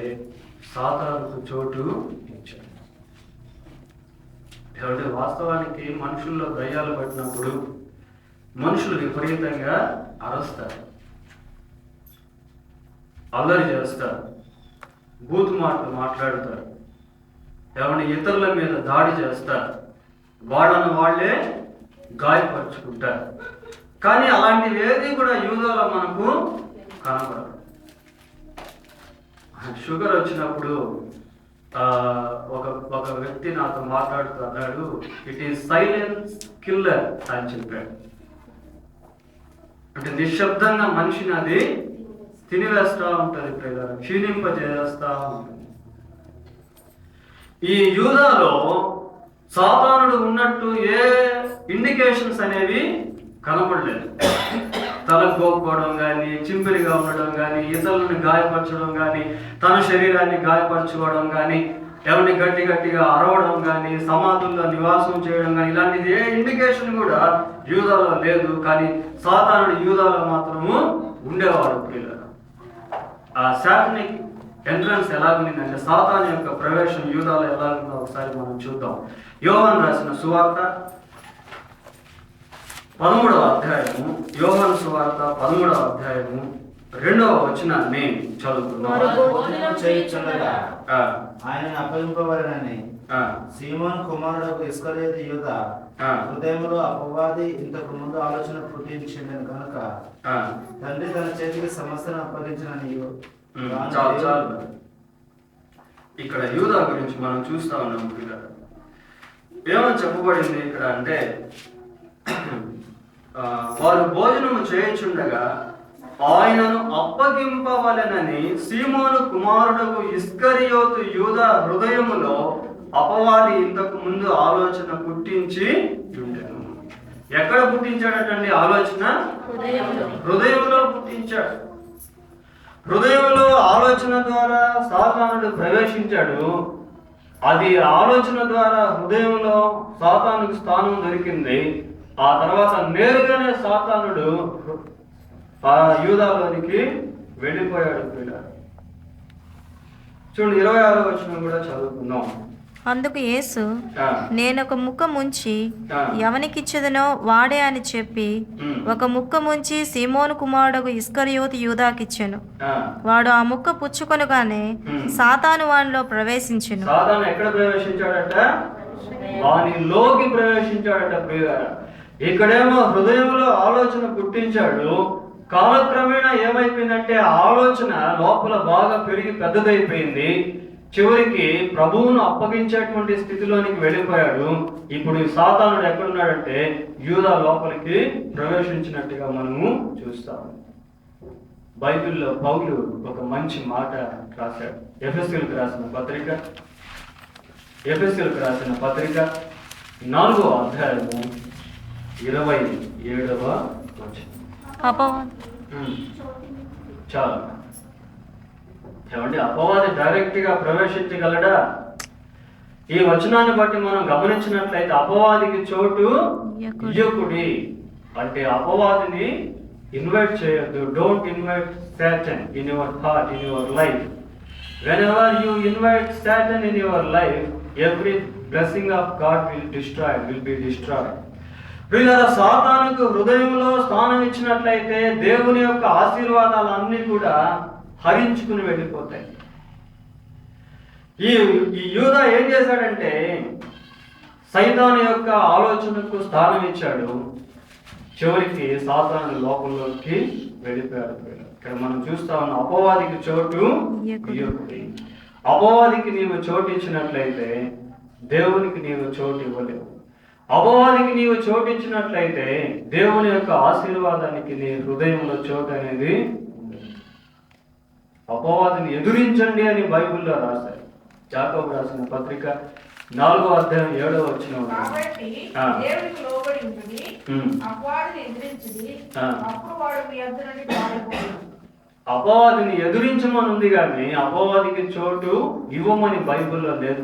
సాతానుకు చోటు ఇచ్చాడు. కాబట్టి వాస్తవానికి మనుషుల్లో దయ్యాలు పట్టినప్పుడు మనుషులు విపరీతంగా అరుస్తారు, అల్లరి చేస్తారు, బూతు మాటలు మాట్లాడతారు, ఏమన్నా ఇతరుల మీద దాడి చేస్తారు, వాళ్ళను వాళ్ళే గాయపరుచుకుంటారు. కానీ అలాంటివి ఏది కూడా యూదాలో మనకు కనపడదు. షుగర్ వచ్చినప్పుడు ఒక వ్యక్తి నాతో మాట్లాడుతూ అన్నాడు, ఇట్ ఈస్ సైలెన్స్ కిల్లర్ అని చెప్పాడు. అంటే నిశ్శబ్దంగా మనిషిని అది తినివేస్తూ ఉంటుంది, క్షీణింపజేస్తూ ఉంటుంది. ఈ యూదాలో సాతానుడు ఉన్నట్టు ఏ ఇండికేషన్స్ అనేవి కనపడలేదు. తల గోపుకోవడం కానీ, చింపిరిగా ఉండడం కానీ, ఇతరులను గాయపరచడం కానీ, తన శరీరాన్ని గాయపరచుకోవడం కానీ, ఎవరిని గట్టిగా అరవడం కానీ, సమాధుల్లో నివాసం చేయడం కానీ, ఇలాంటిది ఏ ఇండికేషన్ కూడా యూదాలో లేదు. కానీ సాతానుడు యూదాలో మాత్రము ఉండేవాడు. ప్రియులారా, ఆ సాతానిక్ ఎంట్రన్స్ ఎలాగుందంటే, సాతాను యొక్క ప్రవేశం యూదాలో ఎలాగుందో ఒకసారి మనం చూద్దాం. యోహాను రాసిన సువార్త 13వ అధ్యాయము, యోహాను సువార్త 13వ అధ్యాయము 2వ వచనాన్ని చదువుకున్నాం. ఆయన అప్పగింపబడినని సీమోను కుమారుడు ఇస్కరియోతు యూదా హృదయంలో అపవాది ఇంతకు ముందు ఆలోచన పుట్టించింది కనుక తండ్రి తన చేతికి సమస్తను అప్పగించినని. చాలు. ఇక్కడ యూదా గురించి మనం చూస్తా ఉన్నాం. ఏమని చెప్పబడింది ఇక్కడ అంటే, వారు భోజనము చేయించుండగా ఆయనను అప్పగింపవలెనని సీమోను కుమారుడు ఇస్కరియోతు యూదా హృదయములో అపవాది ఇంతకు ముందు ఆలోచన పుట్టించి ఉండెను. ఎక్కడ పుట్టించాడటండి ఆలోచన? హృదయంలో పుట్టించాడు. హృదయంలో ఆలోచన ద్వారా సాతానుడు ప్రవేశించాడు. అది ఆలోచన ద్వారా హృదయంలో సాతానుకు స్థానం దొరికింది. ఆ తర్వాత నేరుగానే సాతానుడు యూదాలోనికి వెళ్ళిపోయాడు. చూడండి 26వ వచనం కూడా చదువుకుందాం. అందుకు యేసు, నేనొక ముక్క ముంచి ఎవనికిచ్చదనో వాడే అని చెప్పి ఒక ముక్క ముంచి సీమోను కుమారుడు ఇస్కరియోతు యూదాకిచ్చెను. వాడు ఆ ముక్క పుచ్చుకొనగానే సాతాను వానిలో ప్రవేశించెను. సాతాను ఎక్కడ ప్రవేశించాడట? వానిలోకి ప్రవేశించాడట. ప్రియులారా, ఇక్కడేమో హృదయంలో ఆలోచన పుట్టించాడు. కాలక్రమేణా ఏమైపోయిందంటే ఆలోచన లోపల బాగా పెరిగి పెద్దదైపోయింది. చివరికి ప్రభువును అప్పగించేటువంటి స్థితిలోనికి వెళ్ళిపోయాడు. ఇప్పుడు సాతానుడు ఎక్కడున్నాడంటే యూదా లోపలికి ప్రవేశించినట్టుగా మనము చూస్తాము. బైబిల్లో పౌలు ఒక మంచి మాట రాశాడు. ఎఫెసీయులకు రాసిన పత్రిక 4వ అధ్యాయము 27వ వచనం. చాలు ఏమండి, అపవాది డైరెక్ట్ గా ప్రవేశించగలడా? ఈ వచనాన్ని బట్టి మనం గమనించినట్లయితే అపవాదికి చోటు ఇయ్యకుడి అంటే అపవాదిని ఇన్వైట్ చేయొద్దు. Don't invite Satan in your heart, in your life. whenever you invite Satan in your life, every blessing of God will be destroyed. ప్రియులారా, సాతానుకు హృదయంలో స్థానం ఇచ్చినట్లయితే దేవుని యొక్క ఆశీర్వాదాలన్నీ కూడా హరించుకుని వెళ్ళిపోతాయి. ఈ యూదా ఏం చేశాడంటే సైతాను యొక్క ఆలోచనకు స్థానం ఇచ్చాడు. చివరికి సాతాను లోపంలోకి వెళ్ళిపోయాడు. ఇక్కడ మనం చూస్తా ఉన్నాం, అపవాదికి చోటు ఇయ్యకుడి. అపవాదికి నీవు చోటు ఇచ్చినట్లయితే దేవునికి నీవు చోటు ఇవ్వలేవు. అపవాదికి నీవు చోటు ఇచ్చినట్లయితే దేవుని యొక్క ఆశీర్వాదానికి నీ హృదయంలో చోటు అనేది ఉండదు. అపవాదిని ఎదురించండి అని బైబిల్లో రాశారు. యాకోబు రాసిన పత్రిక 4వ అధ్యాయం 7వ వచనం. కాబట్టి దేవునికి లోబడి ఉంటుంది, అపవాదిని ఎదిరించుడి, అప్పుడు వాడు మీ యొద్ద నుండి పారిపోవును. అపవాదిని ఎదురించమని ఉంది కానీ అపవాదికి చోటు ఇవ్వమని బైబిల్లో లేదు.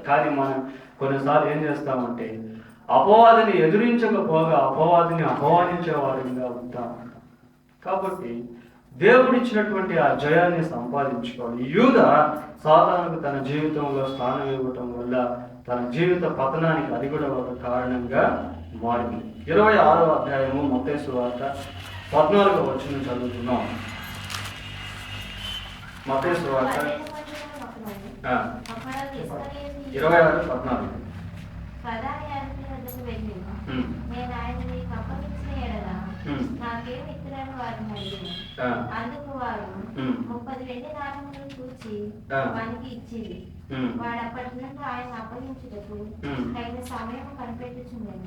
కానీ మనం కొన్నిసార్లు ఏం చేస్తామంటే అపవాదిని ఎదురించకపోగా అపవాదిని అపవాదించే వారిగా ఉంటాం. కాబట్టి దేవుడిచ్చినటువంటి ఆ జయాన్ని సంపాదించుకోవాలి. యూదా సాతానుకు తన జీవితంలో స్థానం ఇవ్వటం వల్ల తన జీవిత పతనానికి అది కూడా ఒక కారణంగా మారింది. 26వ అధ్యాయము మత్తయి సువార్త 14వ వచనం చదువుతున్నాం. మత్తయి సువార్త 26:14. నేను ఆయన నీకు అప్పగించిన ఎడల నాకేమి ఇతరులను వారిని అడిగాను. అందుకు వారు 30 వెండి నాణెములు చూచి వానికి ఇచ్చింది. వాడు అప్పటి నుండి ఆయన అప్పగించుటకు తగిన సమయం కనిపెట్టుచుండెను.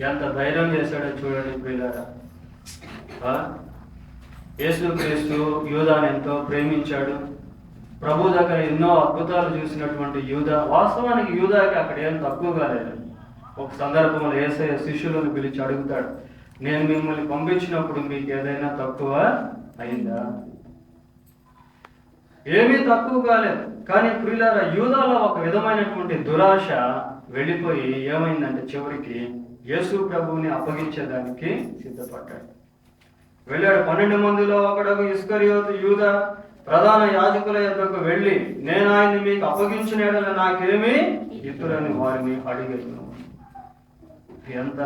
ఎంత ధైర్యం చేశాడో చూడండి ప్రియులారా. యేసుక్రీస్తు యూదాను ఎంతో ప్రేమించాడు. ప్రభు దగ్గర ఎన్నో అద్భుతాలు చూసినటువంటి యూదా, వాస్తవానికి యూదాకి అక్కడ ఏం తక్కువగా లేదు. ఒక సందర్భంలో యేసయ్య శిష్యులను పిలిచి అడుగుతాడు, నేను మిమ్మల్ని పంపించినప్పుడు మీకు ఏదైనా తక్కువ అయిందా? ఏమీ తక్కువ కాలేదు. కానీ ప్రియులారా, యూదాలో ఒక విధమైనటువంటి దురాశ వెళ్ళిపోయి ఏమైందంటే చివరికి యేసు ప్రభువుని అప్పగించేదానికి సిద్ధపడ్డాడు. వెళ్ళాడు. 12 మందిలో ఒకడు ఇస్కరియోతు యూదా ప్రధాన యాజకుల యొద్దకు వెళ్ళి, నేను ఆయన్ని మీకు అప్పగించిన యెడల నాకేమీ ఇతురని వారిని అడిగాను. ఎంత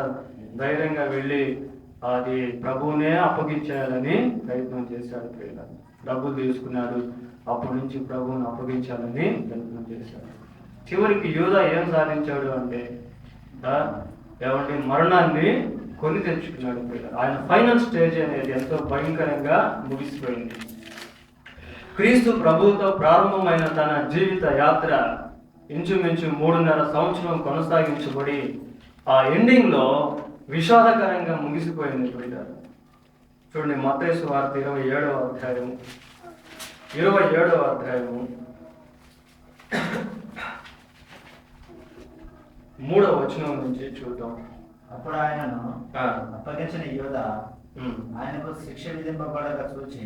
ధైర్యంగా వెళ్ళి అది ప్రభువునే అప్పగించాలని ప్రయత్నం చేశాడు. డబ్బులు తీసుకున్నాడు. అప్పటి నుంచి ప్రభువుని అప్పగించాలని ప్రయత్నం చేశాడు. చివరికి యూదా ఏం సాధించాడు అంటే ఏమంటే మరణాన్ని కొని తెచ్చుకున్నాడు. ఆయన ఫైనల్ స్టేజ్ అనేది ఎంతో భయంకరంగా ముగిసిపోయింది. క్రీస్తు ప్రభువుతో ప్రారంభమైన తన జీవిత యాత్ర ఇంచుమించు 3.5 సంవత్సరం కొనసాగించబడి ఆ ఎండింగ్లో విషాదకరంగా ముగిసిపోయింది. చూడండి, మత్తయి సువార్త 27వ అధ్యాయము 27వ అధ్యాయము 3వ వచనం నుంచి చూద్దాం. అప్పుడు ఆయనను అప్పగించిన యూదా ఆయనకు శిక్ష విధింపబడగా చూచి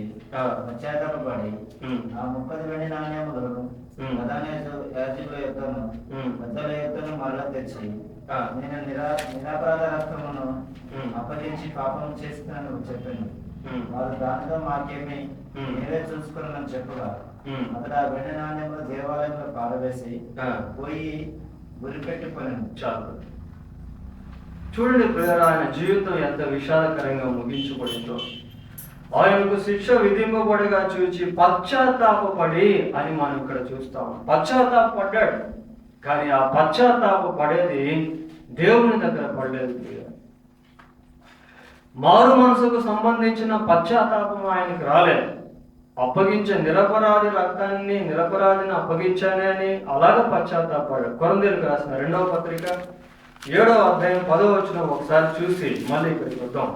పశ్చాత్తాపపడి ఆ 30 వెండి నాణ్యములను ప్రధాన యాజకుల యొక్కను పెద్దల యొక్కను మరలా తెచ్చి, నేను నిరాపరాధ రక్తమును అప్పగించి పాపం చేస్తున్నాను చెప్పాను. వారు దానితో మాకేమి మీరే చూసుకున్నానని చెప్పగా అతడు ఆ వెండి నాణ్యములు దేవాలయంలో పారవేసి పోయి గురిపెట్టుకున్నాను. చాలు. చూడండి ప్రియులారా, ఆయన జీవితం ఎంత విషాదకరంగా ముగించబడిందో. ఆయనకు శిక్ష విధింపబడిగా చూచి పశ్చాత్తాపపడి అని మనం ఇక్కడ చూస్తాం. పశ్చాత్తాపడ్డాడు, కానీ ఆ పశ్చాత్తాప పడేది దేవుని దగ్గర పడలేదు. మారు మనసుకు సంబంధించిన పశ్చాత్తాపం ఆయనకు రాలేదు. అప్పగించే నిరపరాధి నిరపరాధిని అప్పగించానే అని అలాగ పశ్చాత్తాపడ్డాడు. కొరింథీయులకు రాసిన 2వ పత్రిక 7వ అధ్యాయం 10వ వచనం ఒకసారి చూసి మళ్ళీ ఇక్కడికి వద్దాం.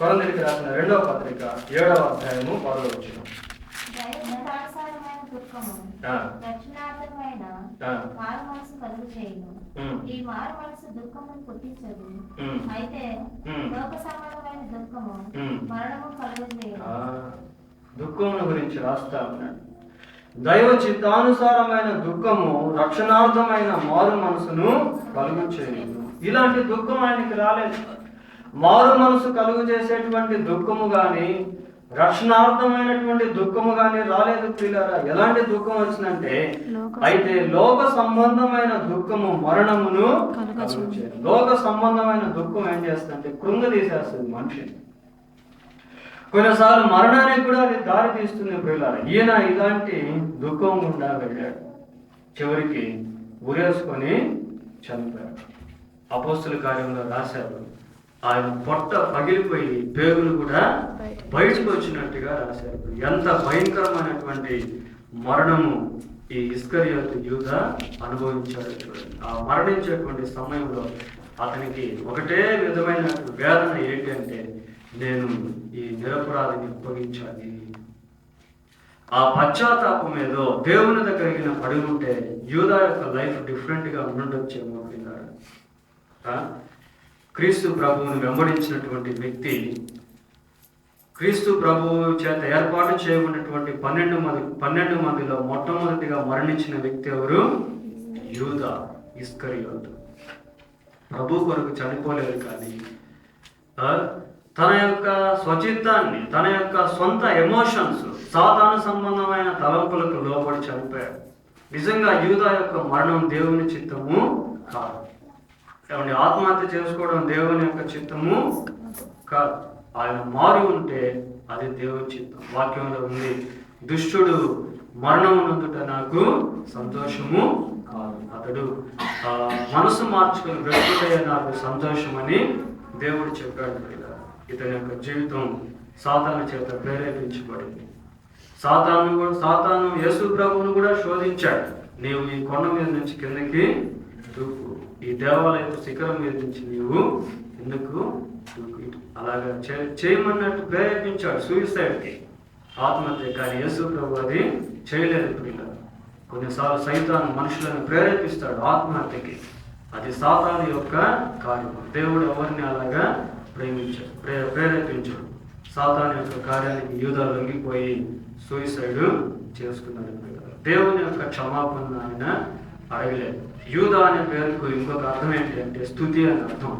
కొరింథీయులకు రాసిన 2వ పత్రిక 7వ అధ్యాయము 10వ వచనం. ఈ మారు మనసు దుఃఖమును పుట్టించదు, అయితే లోక సంబంధమైన దుఃఖము మరణము కలుగజేయదు. దుఃఖమును గురించి రాస్తా ఉన్నాడు. దైవ చిత్తానుసారమైన దుఃఖము రక్షణార్థమైన మారు మనసును కలుగు చేయదు. ఇలాంటి దుఃఖం ఆయనకి రాలేదు. మారు మనసు కలుగు చేసేటువంటి దుఃఖము గాని రక్షణార్థమైనటువంటి దుఃఖము గాని రాలేదు ప్రియులారా. ఎలాంటి దుఃఖం వచ్చిందంటే, అయితే లోక సంబంధమైన దుఃఖము మరణమును కలుగు చేయదు. లోక సంబంధమైన దుఃఖం ఏం చేస్తుందంటే కృంగదీసేస్తుంది మనిషిని. కొన్నిసార్లు మరణానికి కూడా అది దారి తీస్తుంది ప్రియులారా. ఈయన ఇలాంటి దుఃఖం గుండా వెళ్ళాడు, చివరికి ఉరేసుకొని చనిపోయాడు. అపోస్తుల కార్యంలో రాశారు, ఆయన పొట్ట పగిలిపోయి పేగులు కూడా బయటకు వచ్చినట్టుగా రాశారు. ఎంత భయంకరమైనటువంటి మరణము ఈ ఇస్కరియోతు యూదా అనుభవించాడు చూడండి. ఆ మరణించేటువంటి సమయంలో అతనికి ఒకటే విధమైన వేదన ఏంటంటే, నేను ఈ నిరపరాధిని అప్పగించాలి. ఆ పశ్చాత్తాపం ఏదో దేవుని దగ్గరికి పడి ఉంటే యూదా యొక్క లైఫ్ డిఫరెంట్గా ఉండొచ్చేమో విన్నారు. క్రీస్తు ప్రభువుని వెంబడించినటువంటి వ్యక్తి, క్రీస్తు ప్రభువు చేత ఏర్పాటు చేయబడినటువంటి 12 మందిలో మొట్టమొదటిగా మరణించిన వ్యక్తి ఎవరు? యూదా ఇస్కరియోతు. ప్రభు కొరకు చనిపోలేదు, కానీ తన యొక్క స్వచిత్తాన్ని, తన యొక్క సొంత ఎమోషన్స్, సాతాను సంబంధమైన తలంపులకు లోబడి చనిపోయాడు. నిజంగా యూదా యొక్క మరణం దేవుని చిత్తము కాదు. ఏమంటే, ఆత్మహత్య చేసుకోవడం దేవుని యొక్క చిత్తము కాదు. ఆయన మారు ఉంటే అది దేవుని చిత్తం. వాక్యంలో ఉంది, దుష్టుడు మరణమునందుట నాకు సంతోషము కాదు, అతడు మనసు మార్చుకుని బ్రతుకుటే నాకు సంతోషం అని దేవుడు చెప్పాడు. ఇతని యొక్క జీవితం సాతాను చేత ప్రేరేపించబడింది. సాతాను యేసు ప్రభువును కూడా శోధించాడు. నీవు ఈ కొండ మీద నుంచి కిందకి దూకు, ఈ దేవాలయపు శిఖరం మీద నుంచి నీవు ఎందుకు దూకు, అలాగా చేయమన్నట్టు ప్రేరేపించాడు సూయిసైడ్కి, ఆత్మహత్య. కానీ యేసు ప్రభు అది చేయలేదు పిల్లలు. కొన్నిసార్లు సైతాను మనుషులను ప్రేరేపిస్తాడు ఆత్మహత్యకి. అది సాతాను యొక్క కార్యం. దేవుడు ఎవరిని అలాగా ప్రేరేపించాడు. సాతాను యొక్క కార్యానికి యూదా లొంగిపోయి సూయిసైడ్ చేసుకున్నాడు. దేవుని యొక్క క్షమాపణ ఆయన అడగలేదు. యూదా అనే పేరుకు ఇంకొక అర్థం ఏంటంటే స్తుతి అని అర్థం.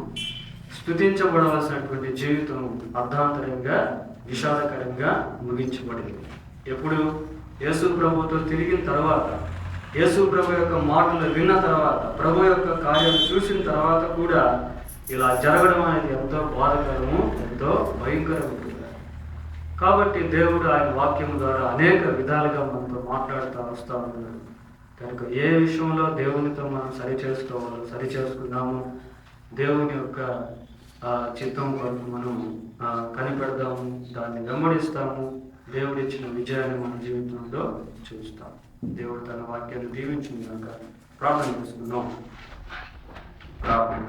స్తుతించబడవలసినటువంటి జీవితం అర్ధాంతరంగా విషాదకరంగా ముగించబడింది. ఎప్పుడు? యేసు ప్రభుతో తిరిగిన తర్వాత, యేసు ప్రభు యొక్క మాటలు విన్న తర్వాత, ప్రభు యొక్క కార్యాలు చూసిన తర్వాత కూడా ఇలా జరగడం అనేది ఎంతో బాధకరము, ఎంతో భయంకరము. కాబట్టి దేవుడు ఆయన వాక్యం ద్వారా అనేక విధాలుగా మనతో మాట్లాడుతూ వస్తూ ఉన్నాడు. కనుక ఏ విషయంలో దేవునితో మనం సరి చేసుకున్నాము, దేవుని యొక్క చిత్తం కొరకు మనం కనిపెడదాము, దాన్ని వెంబడిస్తాము, దేవుడు ఇచ్చిన విజయాన్ని మన జీవితంలో చూస్తాం. దేవుడు తన వాక్యాన్ని దీవించింది కనుక ప్రార్థన చేసుకుందాం. ప్రార్థన.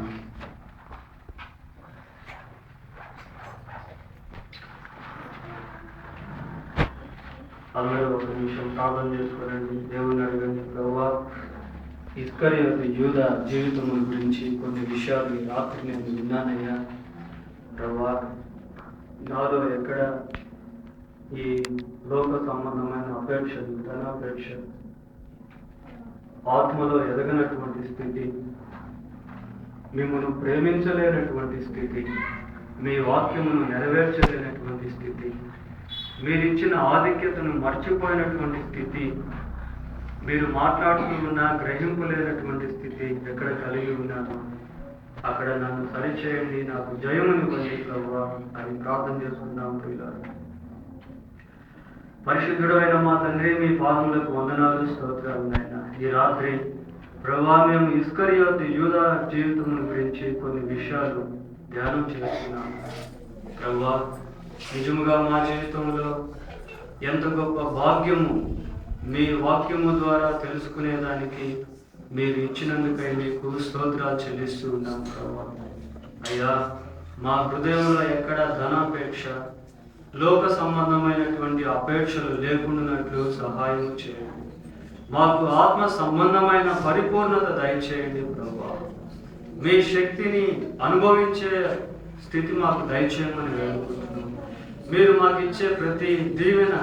అందరూ ఒక నిమిషం ప్రార్థన చేసుకోనండి. దేవుని అడగండి. ప్రభువా, ఇస్కరియోతు యూదా జీవితం గురించి కొన్ని విషయాలు ఈ రాత్రి నేను విన్నానయ్యా. ప్రభువా, నాలో ఎక్కడ ఈ లోక సంబంధమైన అపేక్షలు, ధనాపేక్ష, ఆత్మలో ఎదగనటువంటి స్థితి, మిమ్మల్ని ప్రేమించలేనటువంటి స్థితి, మీ వాక్యమును నెరవేర్చలేనటువంటి స్థితి, మీరిచ్చిన ఆధిక్యతను మర్చిపోయినటువంటి స్థితి, మీరు మాట్లాడుతూ ఉన్న గ్రహింపలేనటువంటి స్థితి ఎక్కడ కలిగి ఉన్నాను, అక్కడ నన్ను సరిచేయండి, నాకు జయమునివ్వండి ప్రభువా అని ప్రార్థన చేసుకున్నాం. ప్రియులారా, పరిశుద్ధుడు అయిన మా తండ్రి, మీ పాదములకు వందనాలు, స్తోత్రాలు నాయన. ఈ రాత్రి ప్రభువా, మేము ఇస్కరియోతు యూదా జీవితం గురించి కొన్ని విషయాలు ధ్యానం చేస్తున్నాము. ప్రభువా, నిజముగా మా జీవితంలో ఎంత గొప్ప భాగ్యము మీ వాక్యము ద్వారా తెలుసుకునేదానికి మీరు ఇచ్చినందుకై మీకు స్తోత్రాలు చెల్లిస్తూ ఉన్నాం. ప్రభువా అయ్యా, మా హృదయంలో ఎక్కడ ధనాపేక్ష, లోక సంబంధమైనటువంటి అపేక్షలు లేకుండానట్లు సహాయం చేయండి. మాకు ఆత్మ సంబంధమైన పరిపూర్ణత దయచేయండి ప్రభువా. మీ శక్తిని అనుభవించే స్థితి మాకు దయచేయమని వేడుకుంటున్నాం. మీరు మాకు ఇచ్చే ప్రతి దీవెన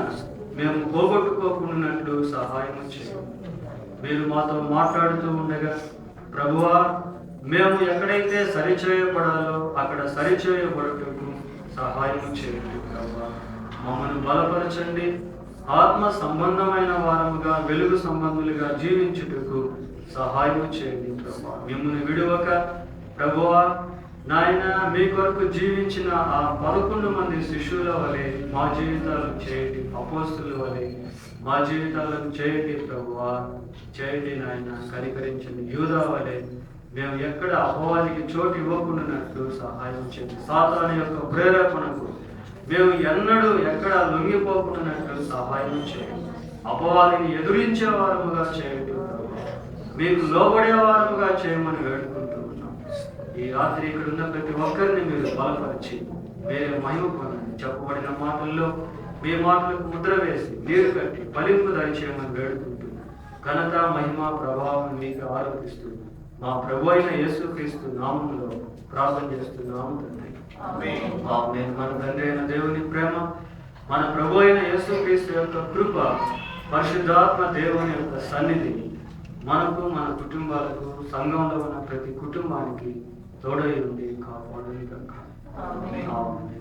మేము పోగొట్టుకోకుండానట్లు సహాయం చేయండి. మీరు మాతో మాట్లాడుతూ ఉండగా ప్రభువా, మేము ఎక్కడైతే సరిచేయబడాలో అక్కడ సరిచేయబడుటకు సహాయం చేయండి ప్రభువా. మమ్మల్ని బలపరచండి. ఆత్మ సంబంధమైన వారముగా, వెలుగు సంబంధులుగా జీవించుటకు సహాయం చేయండి ప్రభువా. మిమ్మల్ని విడువక ప్రభువా నాయన, మీ కొరకు జీవించిన ఆ 11 మంది శిష్యుల వలె మా జీవితాలను చేయండి. అపోస్తుల వలె మా జీవితాలను చేయండి ప్రభువా. చేయండి నాయన, కనికరించండి. యూదా వలె మేము ఎక్కడ అపవాదికి చోటు ఇవ్వకుండానట్లు సహాయం చేయండి. సాతాను యొక్క ప్రేరేపణకు మేము ఎన్నడూ ఎక్కడ లొంగిపోకుండానట్లు సహాయం చేయండి. అపవాదిని ఎదురించే వారముగా చేయండి ప్రభువా. మీకు లోబడే వారముగా చేయమని వేడుకుంటూ ఉన్నాం. ఈ రాత్రి ఇక్కడ ఉన్న ప్రతి ఒక్కరిని మీరు బలపరిచి వేరే మహిమ పొందండి. చెప్పబడిన మాటల్లో మీ మాటలకు ముద్ర వేసి నీరు కట్టి ఫలింపు దయచేయమని వేడుకుంటూ ఘనత, మహిమ, ప్రభావం మీకు ఆరోపిస్తూ మా ప్రభు అయిన యేసుక్రీస్తు నామములో ప్రార్థన చేస్తున్నాము తండ్రి. ఆమేన్. మన తండ్రి అయిన దేవుని ప్రేమ, మన ప్రభు అయిన యేసుక్రీస్తు యొక్క కృప, పరిశుద్ధాత్మ దేవుని యొక్క సన్నిధి మనకు, మన కుటుంబాలకు, సంఘంలో ఉన్న ప్రతి కుటుంబానికి తోడై ఉంది కాపాడును గాక. ఆమేన్.